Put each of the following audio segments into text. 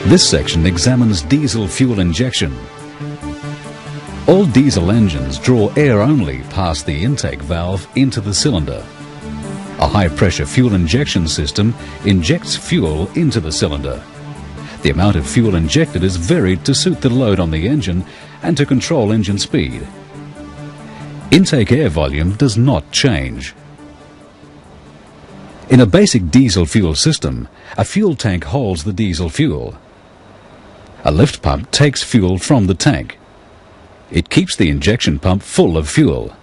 This section examines diesel fuel injection. All diesel engines draw air only past the intake valve into the cylinder. A high-pressure fuel injection system injects fuel into the cylinder. The amount of fuel injected is varied to suit the load on the engine and to control engine speed. Intake air volume does not change. In a basic diesel fuel system, a fuel tank holds the diesel fuel. A lift pump takes fuel from the tank. It keeps the injection pump full of fuel.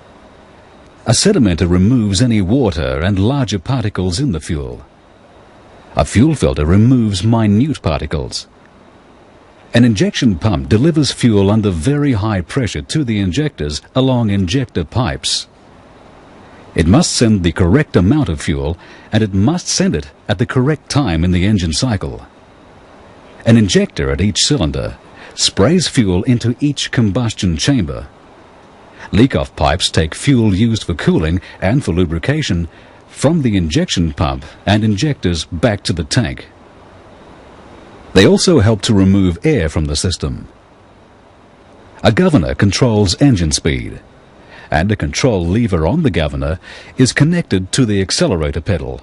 A sedimenter removes any water and larger particles in the fuel. A fuel filter removes minute particles. An injection pump delivers fuel under very high pressure to the injectors along injector pipes. It must send the correct amount of fuel, and it must send it at the correct time in the engine cycle. An injector at each cylinder sprays fuel into each combustion chamber. Leak-off pipes take fuel used for cooling and for lubrication from the injection pump and injectors back to the tank. They also help to remove air from the system. A governor controls engine speed, and a control lever on the governor is connected to the accelerator pedal.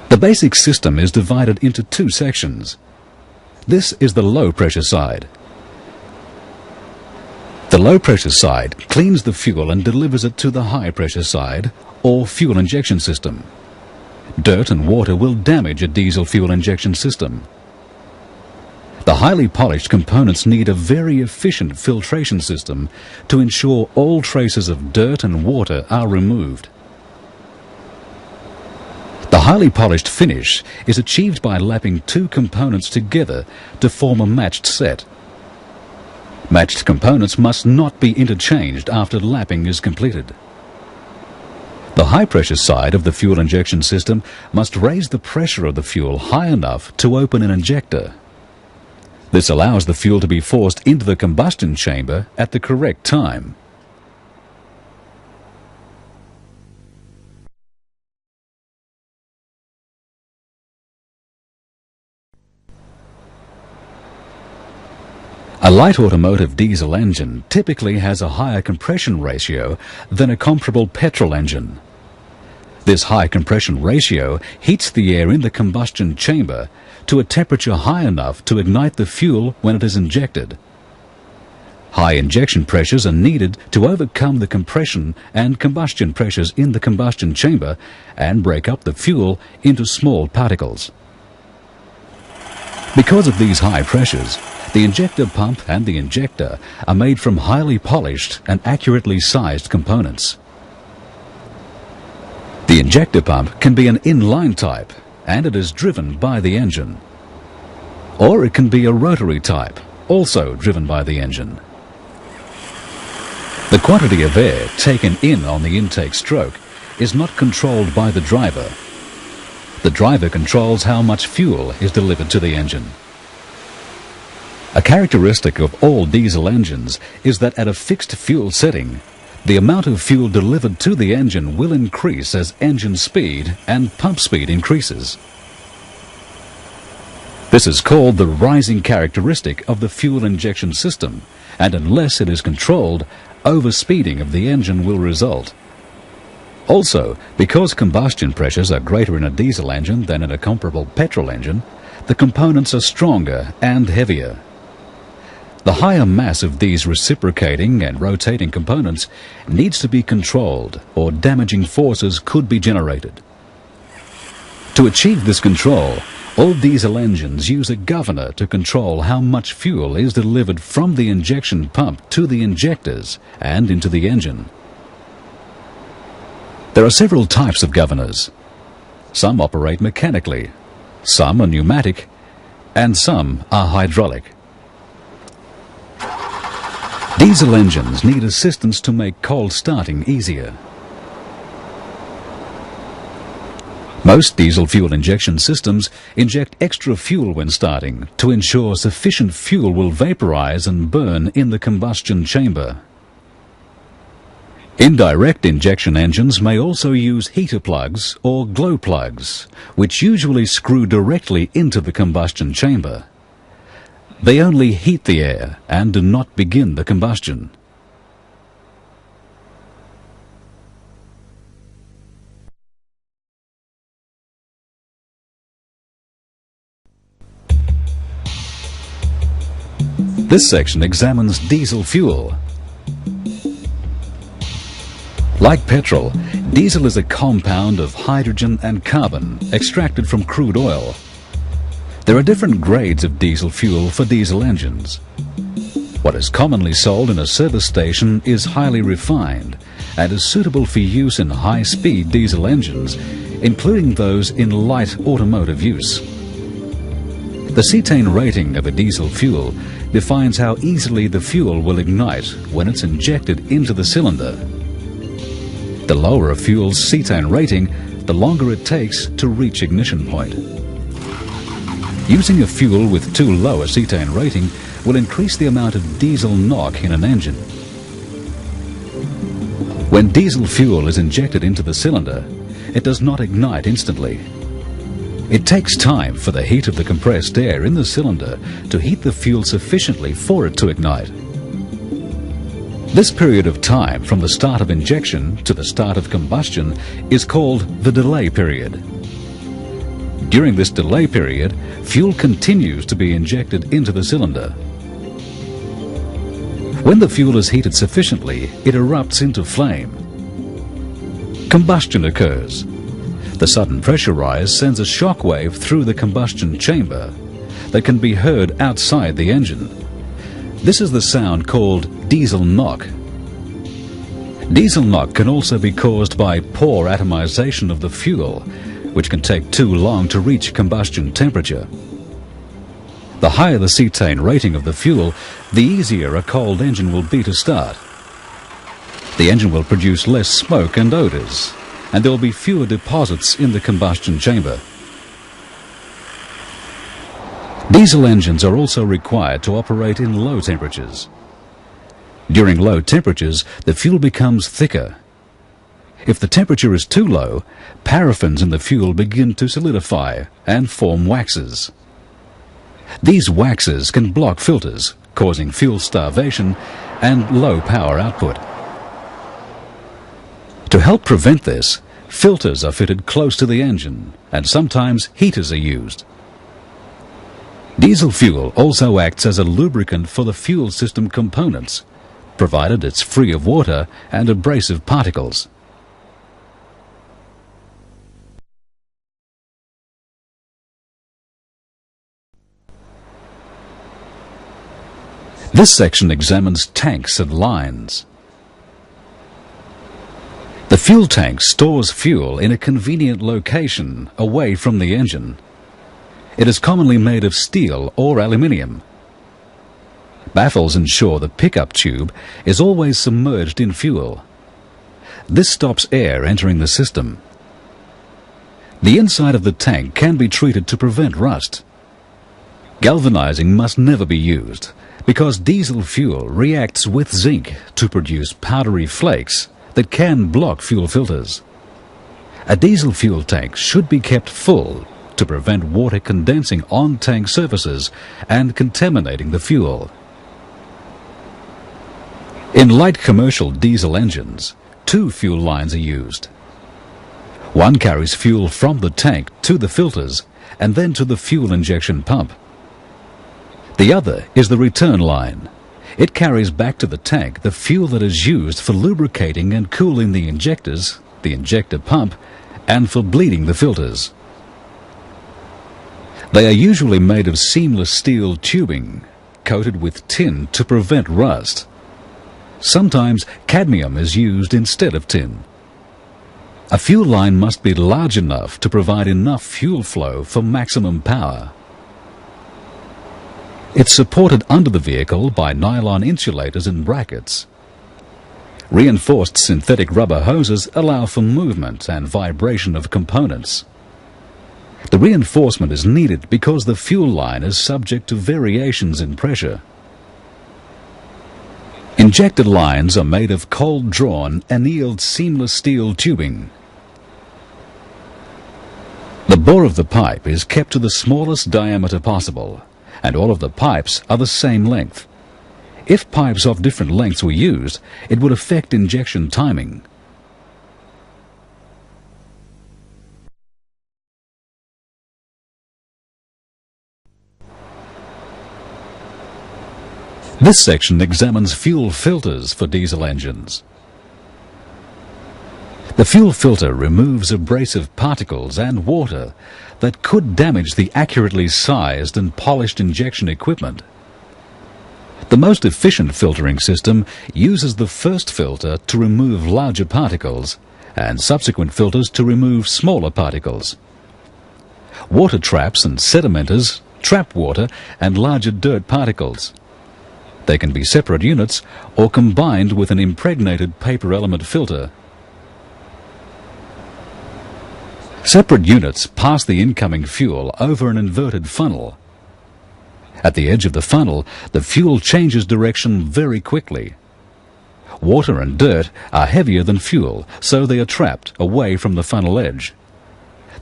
The basic system is divided into two sections. This is the low-pressure side. The low-pressure side cleans the fuel and delivers it to the high-pressure side, or fuel injection system. Dirt and water will damage a diesel fuel injection system. The highly polished components need a very efficient filtration system to ensure all traces of dirt and water are removed. The highly polished finish is achieved by lapping two components together to form a matched set. Matched components must not be interchanged after lapping is completed. The high-pressure side of the fuel injection system must raise the pressure of the fuel high enough to open an injector. This allows the fuel to be forced into the combustion chamber at the correct time. A light automotive diesel engine typically has a higher compression ratio than a comparable petrol engine. This high compression ratio heats the air in the combustion chamber to a temperature high enough to ignite the fuel when it is injected. High injection pressures are needed to overcome the compression and combustion pressures in the combustion chamber and break up the fuel into small particles. Because of these high pressures, the injector pump and the injector are made from highly polished and accurately sized components. The injector pump can be an inline type, and it is driven by the engine. Or it can be a rotary type, also driven by the engine. The quantity of air taken in on the intake stroke is not controlled by the driver. The driver controls how much fuel is delivered to the engine. A characteristic of all diesel engines is that at a fixed fuel setting, the amount of fuel delivered to the engine will increase as engine speed and pump speed increases. This is called the rising characteristic of the fuel injection system, and unless it is controlled, overspeeding of the engine will result. Also, because combustion pressures are greater in a diesel engine than in a comparable petrol engine, the components are stronger and heavier. The higher mass of these reciprocating and rotating components needs to be controlled, or damaging forces could be generated. To achieve this control, all diesel engines use a governor to control how much fuel is delivered from the injection pump to the injectors and into the engine. There are several types of governors. Some operate mechanically, some are pneumatic, and some are hydraulic. Diesel engines need assistance to make cold starting easier. Most diesel fuel injection systems inject extra fuel when starting to ensure sufficient fuel will vaporize and burn in the combustion chamber. Indirect injection engines may also use heater plugs or glow plugs, which usually screw directly into the combustion chamber. They only heat the air and do not begin the combustion. This section examines diesel fuel. Like petrol, diesel is a compound of hydrogen and carbon extracted from crude oil. There are different grades of diesel fuel for diesel engines. What is commonly sold in a service station is highly refined and is suitable for use in high-speed diesel engines, including those in light automotive use. The cetane rating of a diesel fuel defines how easily the fuel will ignite when it's injected into the cylinder. The lower a fuel's cetane rating, the longer it takes to reach ignition point. Using a fuel with too low a cetane rating will increase the amount of diesel knock in an engine. When diesel fuel is injected into the cylinder, it does not ignite instantly. It takes time for the heat of the compressed air in the cylinder to heat the fuel sufficiently for it to ignite. This period of time from the start of injection to the start of combustion is called the delay period. During this delay period, fuel continues to be injected into the cylinder. When the fuel is heated sufficiently, it erupts into flame. Combustion occurs. The sudden pressure rise sends a shock wave through the combustion chamber that can be heard outside the engine. This is the sound called diesel knock. Diesel knock can also be caused by poor atomization of the fuel, which can take too long to reach combustion temperature. The higher the cetane rating of the fuel, the easier a cold engine will be to start. The engine will produce less smoke and odors, and there will be fewer deposits in the combustion chamber. Diesel engines are also required to operate in low temperatures. During low temperatures, the fuel becomes thicker. If the temperature is too low, paraffins in the fuel begin to solidify and form waxes. These waxes can block filters, causing fuel starvation and low power output. To help prevent this, filters are fitted close to the engine, and sometimes heaters are used. Diesel fuel also acts as a lubricant for the fuel system components, provided it's free of water and abrasive particles. This section examines tanks and lines. The fuel tank stores fuel in a convenient location away from the engine. It is commonly made of steel or aluminium. Baffles ensure the pickup tube is always submerged in fuel. This stops air entering the system. The inside of the tank can be treated to prevent rust. Galvanizing must never be used because diesel fuel reacts with zinc to produce powdery flakes that can block fuel filters. A diesel fuel tank should be kept full to prevent water condensing on tank surfaces and contaminating the fuel. In light commercial diesel engines, two fuel lines are used. One carries fuel from the tank to the filters and then to the fuel injection pump. The other is the return line. It carries back to the tank the fuel that is used for lubricating and cooling the injectors, the injector pump, and for bleeding the filters. They are usually made of seamless steel tubing, coated with tin to prevent rust. Sometimes cadmium is used instead of tin. A fuel line must be large enough to provide enough fuel flow for maximum power. It's supported under the vehicle by nylon insulators and brackets. Reinforced synthetic rubber hoses allow for movement and vibration of components. The reinforcement is needed because the fuel line is subject to variations in pressure. Injector lines are made of cold-drawn, annealed seamless steel tubing. The bore of the pipe is kept to the smallest diameter possible, and all of the pipes are the same length. If pipes of different lengths were used, it would affect injection timing. This section examines fuel filters for diesel engines. The fuel filter removes abrasive particles and water that could damage the accurately sized and polished injection equipment. The most efficient filtering system uses the first filter to remove larger particles and subsequent filters to remove smaller particles. Water traps and sedimenters trap water and larger dirt particles. They can be separate units or combined with an impregnated paper element filter. Separate units pass the incoming fuel over an inverted funnel. At the edge of the funnel, the fuel changes direction very quickly. Water and dirt are heavier than fuel, so they are trapped away from the funnel edge.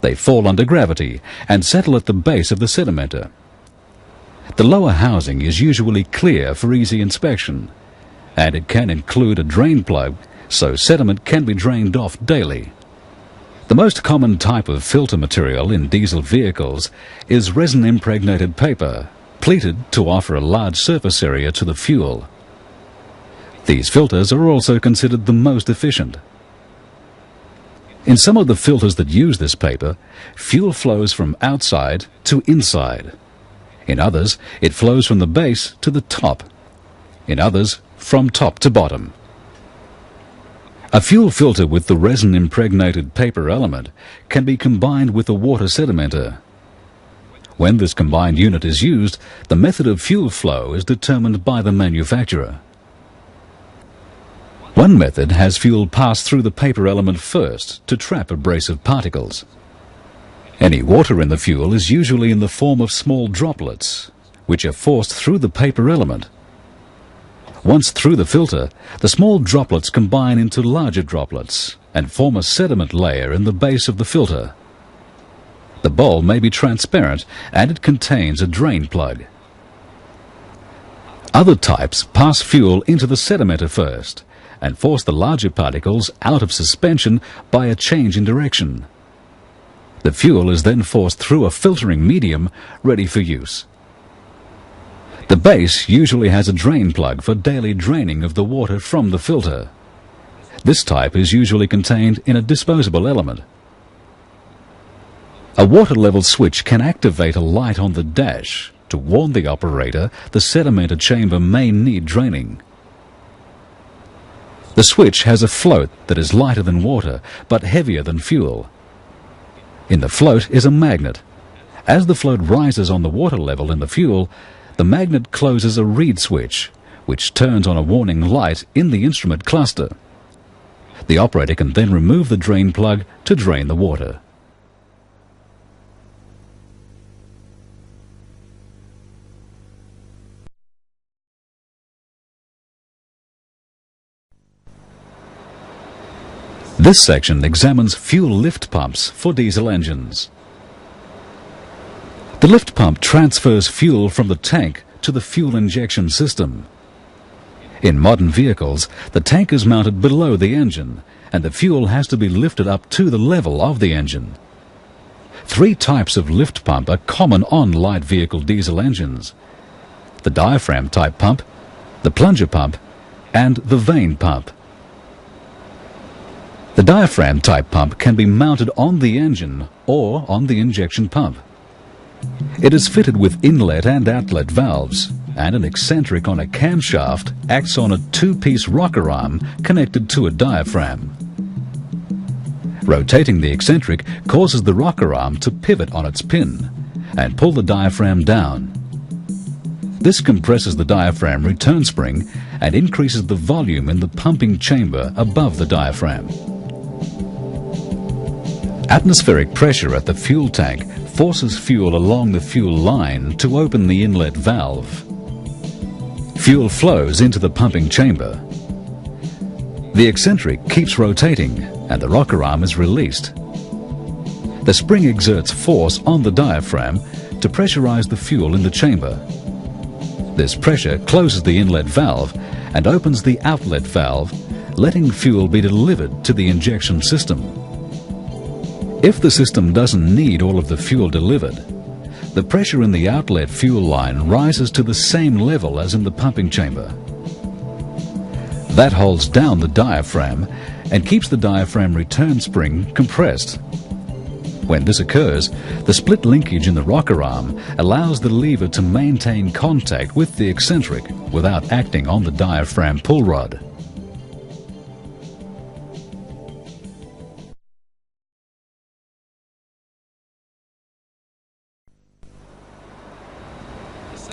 They fall under gravity and settle at the base of the sedimenter. The lower housing is usually clear for easy inspection, and it can include a drain plug, so sediment can be drained off daily. The most common type of filter material in diesel vehicles is resin-impregnated paper, pleated to offer a large surface area to the fuel. These filters are also considered the most efficient. In some of the filters that use this paper, fuel flows from outside to inside. In others, it flows from the base to the top. In others, from top to bottom. A fuel filter with the resin-impregnated paper element can be combined with a water sedimenter. When this combined unit is used, the method of fuel flow is determined by the manufacturer. One method has fuel pass through the paper element first to trap abrasive particles. Any water in the fuel is usually in the form of small droplets, which are forced through the paper element. Once through the filter, the small droplets combine into larger droplets and form a sediment layer in the base of the filter. The bowl may be transparent and it contains a drain plug. Other types pass fuel into the sedimenter first and force the larger particles out of suspension by a change in direction. The fuel is then forced through a filtering medium ready for use. The base usually has a drain plug for daily draining of the water from the filter. This type is usually contained in a disposable element. A water level switch can activate a light on the dash to warn the operator the sedimenter chamber may need draining. The switch has a float that is lighter than water but heavier than fuel. In the float is a magnet. As the float rises on the water level in the fuel, the magnet closes a reed switch, which turns on a warning light in the instrument cluster. The operator can then remove the drain plug to drain the water. This section examines fuel lift pumps for diesel engines. The lift pump transfers fuel from the tank to the fuel injection system. In modern vehicles, the tank is mounted below the engine, and the fuel has to be lifted up to the level of the engine. Three types of lift pump are common on light vehicle diesel engines: the diaphragm type pump, the plunger pump, and the vane pump. The diaphragm type pump can be mounted on the engine or on the injection pump. It is fitted with inlet and outlet valves, and an eccentric on a camshaft acts on a two-piece rocker arm connected to a diaphragm. Rotating the eccentric causes the rocker arm to pivot on its pin and pull the diaphragm down. This compresses the diaphragm return spring and increases the volume in the pumping chamber above the diaphragm. Atmospheric pressure at the fuel tank forces fuel along the fuel line to open the inlet valve. Fuel flows into the pumping chamber. The eccentric keeps rotating and the rocker arm is released. The spring exerts force on the diaphragm to pressurize the fuel in the chamber. This pressure closes the inlet valve and opens the outlet valve, letting fuel be delivered to the injection system. If the system doesn't need all of the fuel delivered, the pressure in the outlet fuel line rises to the same level as in the pumping chamber. That holds down the diaphragm and keeps the diaphragm return spring compressed. When this occurs, the split linkage in the rocker arm allows the lever to maintain contact with the eccentric without acting on the diaphragm pull rod.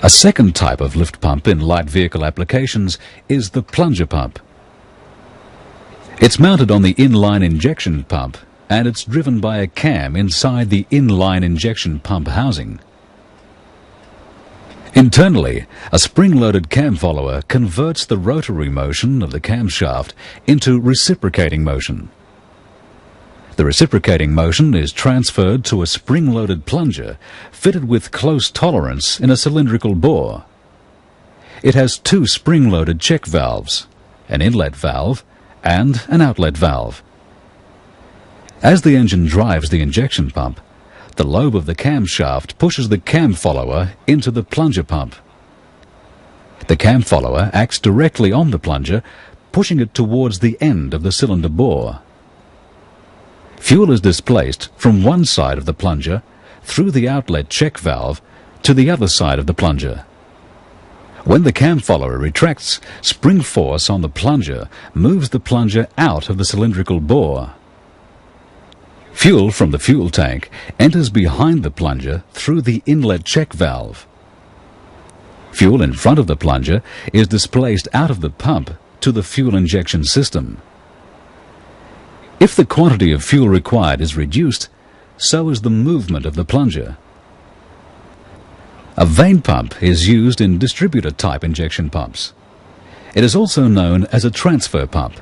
A second type of lift pump in light vehicle applications is the plunger pump. It's mounted on the inline injection pump and it's driven by a cam inside the inline injection pump housing. Internally, a spring-loaded cam follower converts the rotary motion of the camshaft into reciprocating motion. The reciprocating motion is transferred to a spring-loaded plunger fitted with close tolerance in a cylindrical bore. It has two spring-loaded check valves, an inlet valve and an outlet valve. As the engine drives the injection pump, the lobe of the camshaft pushes the cam follower into the plunger pump. The cam follower acts directly on the plunger, pushing it towards the end of the cylinder bore. Fuel is displaced from one side of the plunger through the outlet check valve to the other side of the plunger. When the cam follower retracts, spring force on the plunger moves the plunger out of the cylindrical bore. Fuel from the fuel tank enters behind the plunger through the inlet check valve. Fuel in front of the plunger is displaced out of the pump to the fuel injection system. If the quantity of fuel required is reduced, so is the movement of the plunger. A vane pump is used in distributor-type injection pumps. It is also known as a transfer pump.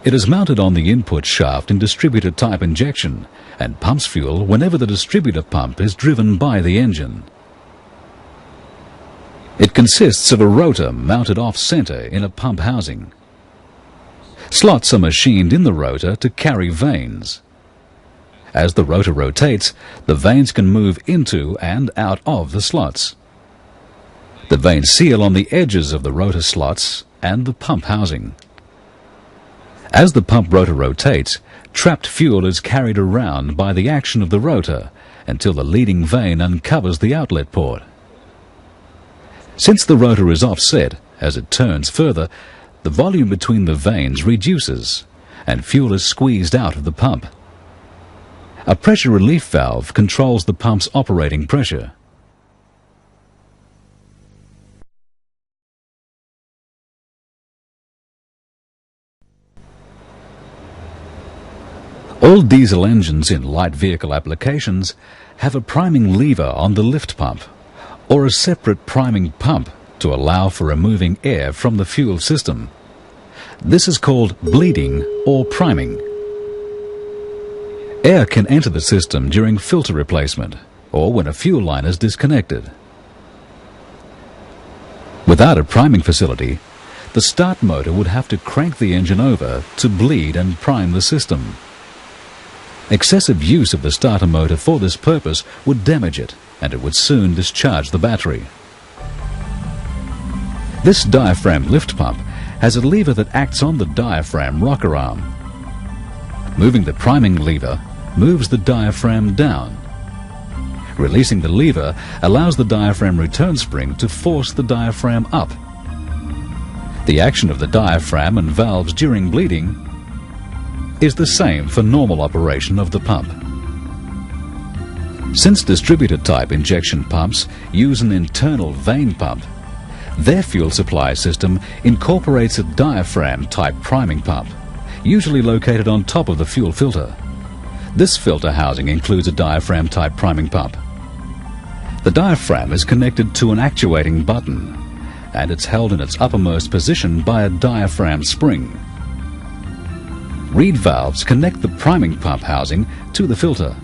It is mounted on the input shaft in distributor-type injection and pumps fuel whenever the distributor pump is driven by the engine. It consists of a rotor mounted off-center in a pump housing. Slots are machined in the rotor to carry vanes. As the rotor rotates, the vanes can move into and out of the slots. The vanes seal on the edges of the rotor slots and the pump housing. As the pump rotor rotates, trapped fuel is carried around by the action of the rotor until the leading vane uncovers the outlet port. Since the rotor is offset, as it turns further, the volume between the vanes reduces and fuel is squeezed out of the pump. A pressure relief valve controls the pump's operating pressure. All diesel engines in light vehicle applications have a priming lever on the lift pump or a separate priming pump to allow for removing air from the fuel system. This is called bleeding or priming. Air can enter the system during filter replacement or when a fuel line is disconnected. Without a priming facility, the start motor would have to crank the engine over to bleed and prime the system. Excessive use of the starter motor for this purpose would damage it and it would soon discharge the battery. This diaphragm lift pump has a lever that acts on the diaphragm rocker arm. Moving the priming lever moves the diaphragm down. Releasing the lever allows the diaphragm return spring to force the diaphragm up. The action of the diaphragm and valves during bleeding is the same for normal operation of the pump. Since distributor-type injection pumps use an internal vane pump, their fuel supply system incorporates a diaphragm-type priming pump, usually located on top of the fuel filter. This filter housing includes a diaphragm-type priming pump. The diaphragm is connected to an actuating button, and it's held in its uppermost position by a diaphragm spring. Reed valves connect the priming pump housing to the filter.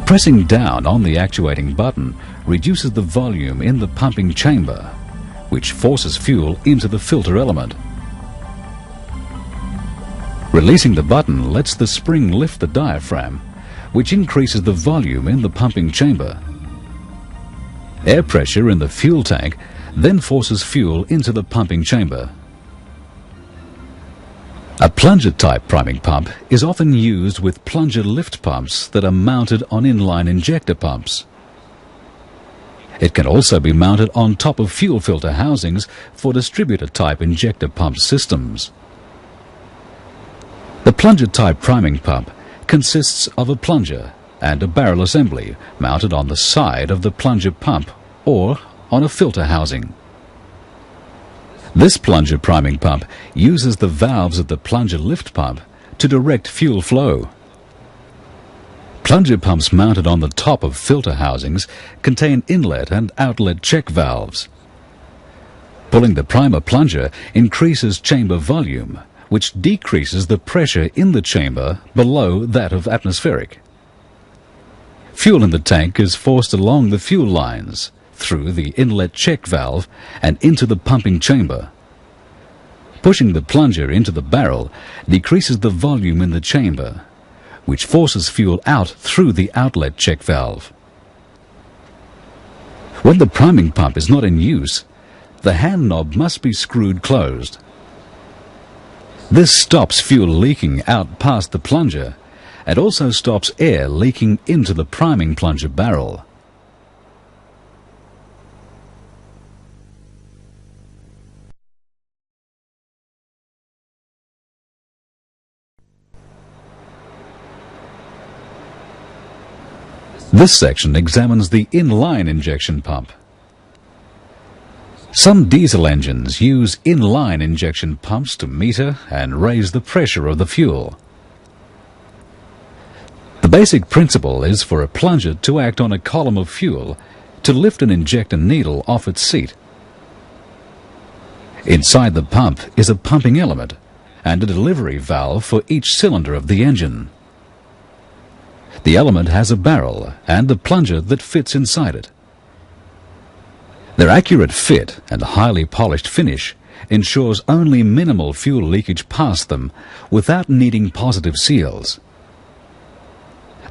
Pressing down on the actuating button reduces the volume in the pumping chamber, which forces fuel into the filter element. Releasing the button lets the spring lift the diaphragm, which increases the volume in the pumping chamber. Air pressure in the fuel tank then forces fuel into the pumping chamber. A plunger-type priming pump is often used with plunger lift pumps that are mounted on inline injector pumps. It can also be mounted on top of fuel filter housings for distributor-type injector pump systems. The plunger-type priming pump consists of a plunger and a barrel assembly mounted on the side of the plunger pump or on a filter housing. This plunger priming pump uses the valves of the plunger lift pump to direct fuel flow. Plunger pumps mounted on the top of filter housings contain inlet and outlet check valves. Pulling the primer plunger increases chamber volume, which decreases the pressure in the chamber below that of atmospheric. Fuel in the tank is forced along the fuel lines, through the inlet check valve and into the pumping chamber. Pushing the plunger into the barrel decreases the volume in the chamber, which forces fuel out through the outlet check valve. When the priming pump is not in use, the hand knob must be screwed closed. This stops fuel leaking out past the plunger and also stops air leaking into the priming plunger barrel. This section examines the inline injection pump. Some diesel engines use inline injection pumps to meter and raise the pressure of the fuel. The basic principle is for a plunger to act on a column of fuel to lift an injector needle off its seat. Inside the pump is a pumping element and a delivery valve for each cylinder of the engine. The element has a barrel and a plunger that fits inside it. Their accurate fit and highly polished finish ensures only minimal fuel leakage past them without needing positive seals.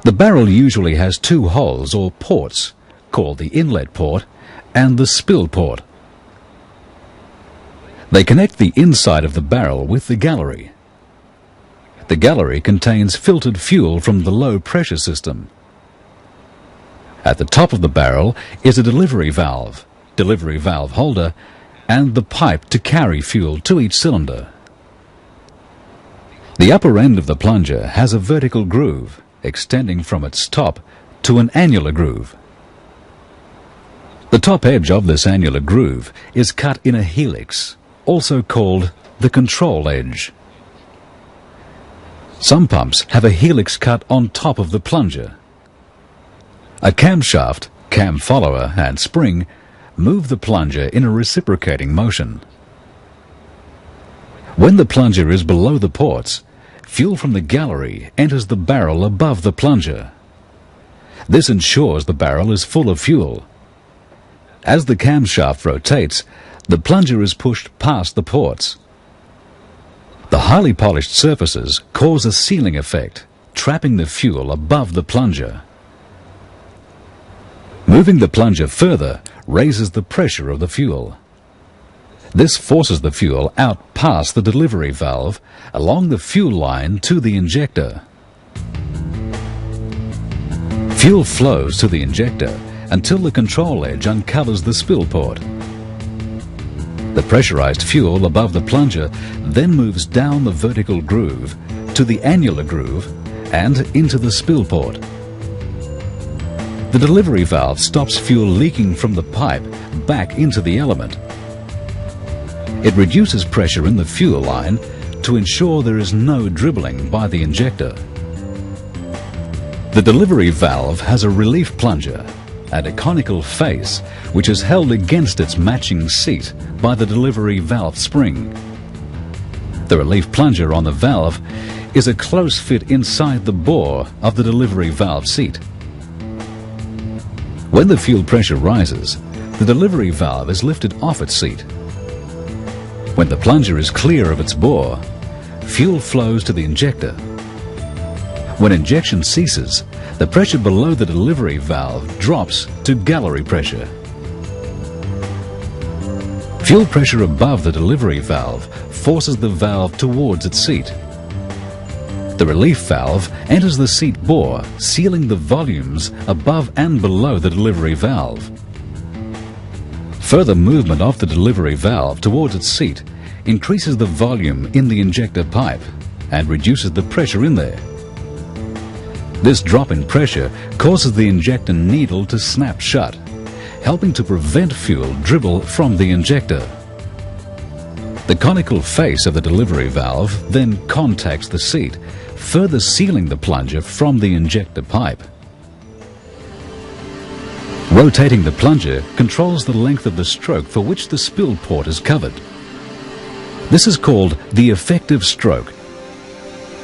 The barrel usually has two holes or ports, called the inlet port and the spill port. They connect the inside of the barrel with the gallery. The gallery contains filtered fuel from the low pressure system. At the top of the barrel is a delivery valve holder, and the pipe to carry fuel to each cylinder. The upper end of the plunger has a vertical groove extending from its top to an annular groove. The top edge of this annular groove is cut in a helix, also called the control edge. Some pumps have a helix cut on top of the plunger. A camshaft, cam follower and spring move the plunger in a reciprocating motion. When the plunger is below the ports, fuel from the gallery enters the barrel above the plunger. This ensures the barrel is full of fuel. As the camshaft rotates, the plunger is pushed past the ports. The highly polished surfaces cause a sealing effect, trapping the fuel above the plunger. Moving the plunger further raises the pressure of the fuel. This forces the fuel out past the delivery valve along the fuel line to the injector. Fuel flows to the injector until the control edge uncovers the spill port. The pressurized fuel above the plunger then moves down the vertical groove to the annular groove and into the spill port. The delivery valve stops fuel leaking from the pipe back into the element. It reduces pressure in the fuel line to ensure there is no dribbling by the injector. The delivery valve has a relief plunger and a conical face which is held against its matching seat by the delivery valve spring. The relief plunger on the valve is a close fit inside the bore of the delivery valve seat. When the fuel pressure rises, the delivery valve is lifted off its seat. When the plunger is clear of its bore, fuel flows to the injector. When injection ceases, the pressure below the delivery valve drops to gallery pressure. Fuel pressure above the delivery valve forces the valve towards its seat. The relief valve enters the seat bore, sealing the volumes above and below the delivery valve. Further movement of the delivery valve towards its seat increases the volume in the injector pipe and reduces the pressure in there. This drop in pressure causes the injector needle to snap shut, helping to prevent fuel dribble from the injector. The conical face of the delivery valve then contacts the seat, further sealing the plunger from the injector pipe. Rotating the plunger controls the length of the stroke for which the spill port is covered. This is called the effective stroke.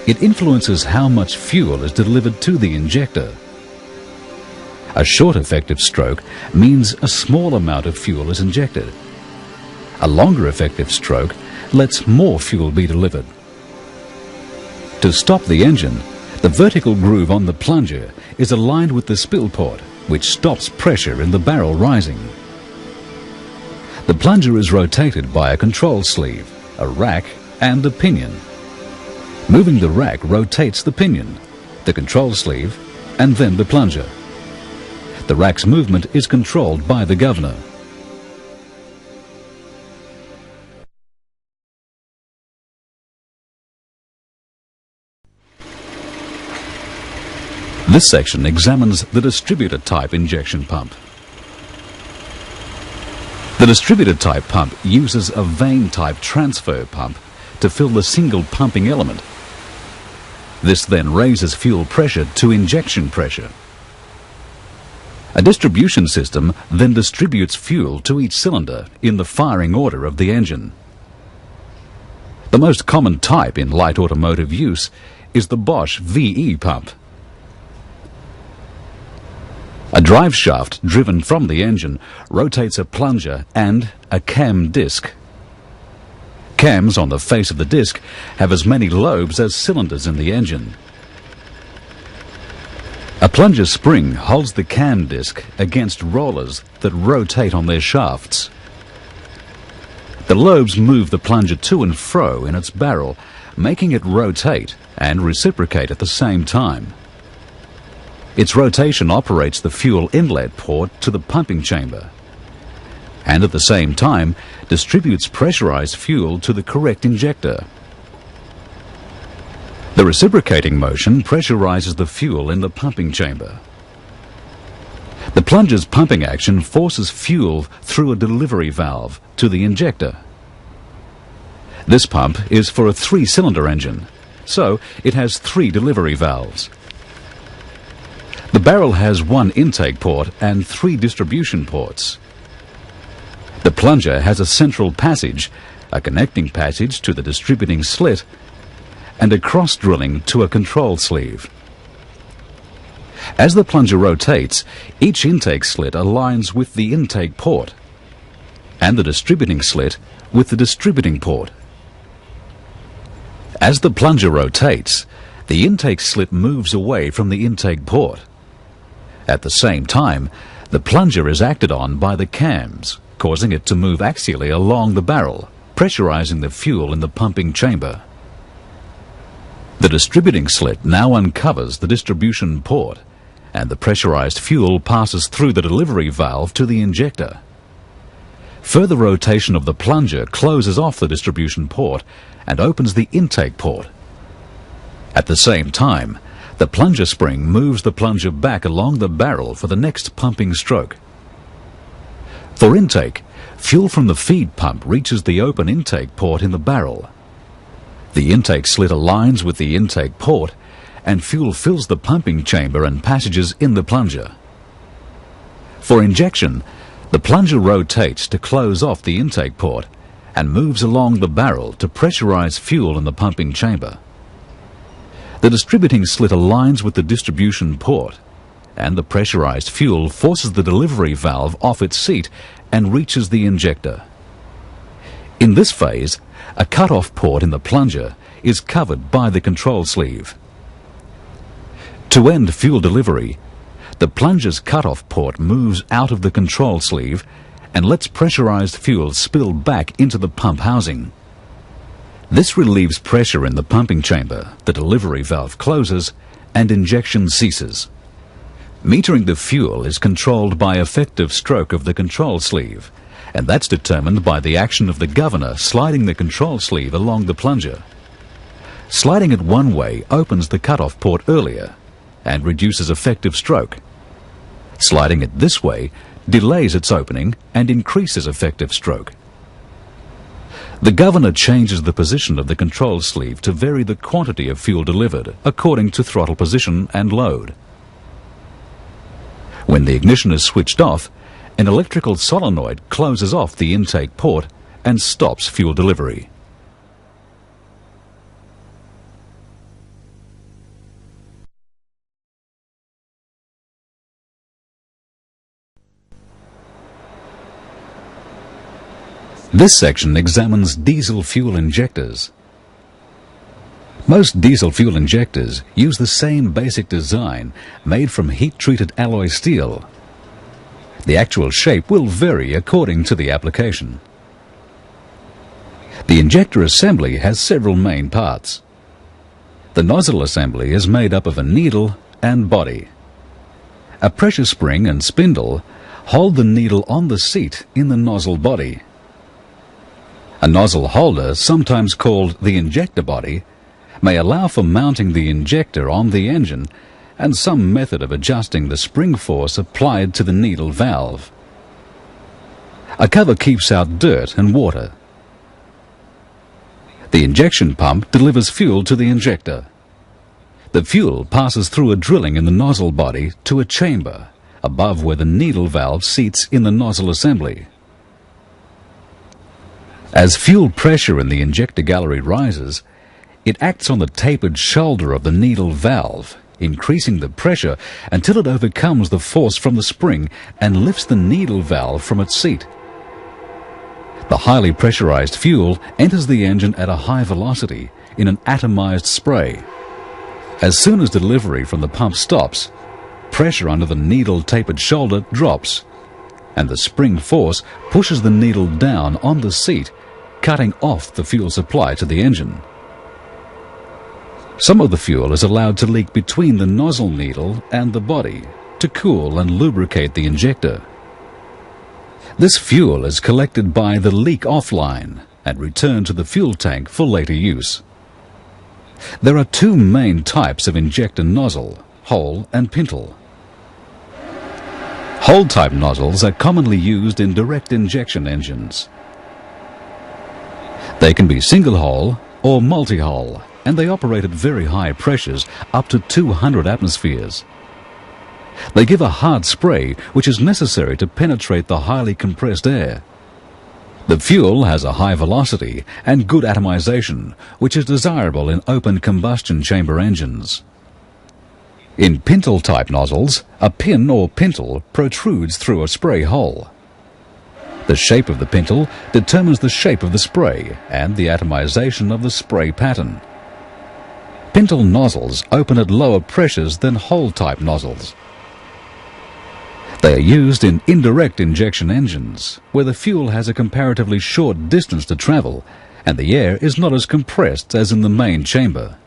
It influences how much fuel is delivered to the injector. A short effective stroke means a small amount of fuel is injected. A longer effective stroke lets more fuel be delivered. To stop the engine, the vertical groove on the plunger is aligned with the spill port, which stops pressure in the barrel rising. The plunger is rotated by a control sleeve, a rack and a pinion. Moving the rack rotates the pinion, the control sleeve and then the plunger. The rack's movement is controlled by the governor. This section examines the distributor type injection pump. The distributor type pump uses a vane type transfer pump to fill the single pumping element. This then raises fuel pressure to injection pressure. A distribution system then distributes fuel to each cylinder in the firing order of the engine. The most common type in light automotive use is the Bosch VE pump. A drive shaft driven from the engine rotates a plunger and a cam disc. Cams on the face of the disc have as many lobes as cylinders in the engine. A plunger spring holds the cam disc against rollers that rotate on their shafts. The lobes move the plunger to and fro in its barrel, making it rotate and reciprocate at the same time. Its rotation operates the fuel inlet port to the pumping chamber, and at the same time distributes pressurized fuel to the correct injector. The reciprocating motion pressurizes the fuel in the pumping chamber. The plunger's pumping action forces fuel through a delivery valve to the injector. This pump is for a 3-cylinder engine, so it has 3 delivery valves. The barrel has 1 intake port and 3 distribution ports. The plunger has a central passage, a connecting passage to the distributing slit, and a cross drilling to a control sleeve. As the plunger rotates, each intake slit aligns with the intake port, and the distributing slit with the distributing port. As the plunger rotates, the intake slit moves away from the intake port. At the same time, the plunger is acted on by the cams, causing it to move axially along the barrel, pressurizing the fuel in the pumping chamber. The distributing slit now uncovers the distribution port, and the pressurized fuel passes through the delivery valve to the injector. Further rotation of the plunger closes off the distribution port and opens the intake port. At the same time, the plunger spring moves the plunger back along the barrel for the next pumping stroke. For intake, fuel from the feed pump reaches the open intake port in the barrel. The intake slit aligns with the intake port, and fuel fills the pumping chamber and passages in the plunger. For injection, the plunger rotates to close off the intake port and moves along the barrel to pressurize fuel in the pumping chamber. The distributing slit aligns with the distribution port, and the pressurized fuel forces the delivery valve off its seat and reaches the injector. In this phase, a cut-off port in the plunger is covered by the control sleeve. To end fuel delivery, the plunger's cut-off port moves out of the control sleeve and lets pressurized fuel spill back into the pump housing. This relieves pressure in the pumping chamber, the delivery valve closes, and injection ceases. Metering the fuel is controlled by effective stroke of the control sleeve, and that's determined by the action of the governor sliding the control sleeve along the plunger. Sliding it one way opens the cut-off port earlier and reduces effective stroke. Sliding it this way delays its opening and increases effective stroke. The governor changes the position of the control sleeve to vary the quantity of fuel delivered according to throttle position and load. When the ignition is switched off, an electrical solenoid closes off the intake port and stops fuel delivery. This section examines diesel fuel injectors. Most diesel fuel injectors use the same basic design made from heat-treated alloy steel. The actual shape will vary according to the application. The injector assembly has several main parts. The nozzle assembly is made up of a needle and body. A pressure spring and spindle hold the needle on the seat in the nozzle body. A nozzle holder, sometimes called the injector body, may allow for mounting the injector on the engine and some method of adjusting the spring force applied to the needle valve. A cover keeps out dirt and water. The injection pump delivers fuel to the injector. The fuel passes through a drilling in the nozzle body to a chamber above where the needle valve seats in the nozzle assembly. As fuel pressure in the injector gallery rises, it acts on the tapered shoulder of the needle valve, increasing the pressure until it overcomes the force from the spring and lifts the needle valve from its seat. The highly pressurized fuel enters the engine at a high velocity in an atomized spray. As soon as delivery from the pump stops, pressure under the needle tapered shoulder drops, and the spring force pushes the needle down on the seat, cutting off the fuel supply to the engine. Some of the fuel is allowed to leak between the nozzle needle and the body to cool and lubricate the injector. This fuel is collected by the leak-off line and returned to the fuel tank for later use. There are two main types of injector nozzle, hole and pintle. Hole-type nozzles are commonly used in direct injection engines. They can be single-hole or multi-hole, and they operate at very high pressures, up to 200 atmospheres. They give a hard spray which is necessary to penetrate the highly compressed air. The fuel has a high velocity and good atomization, which is desirable in open combustion chamber engines. In pintle-type nozzles, a pin or pintle protrudes through a spray hole. The shape of the pintle determines the shape of the spray and the atomization of the spray pattern. Pintle nozzles open at lower pressures than hole-type nozzles. They are used in indirect injection engines, where the fuel has a comparatively short distance to travel and the air is not as compressed as in the main chamber.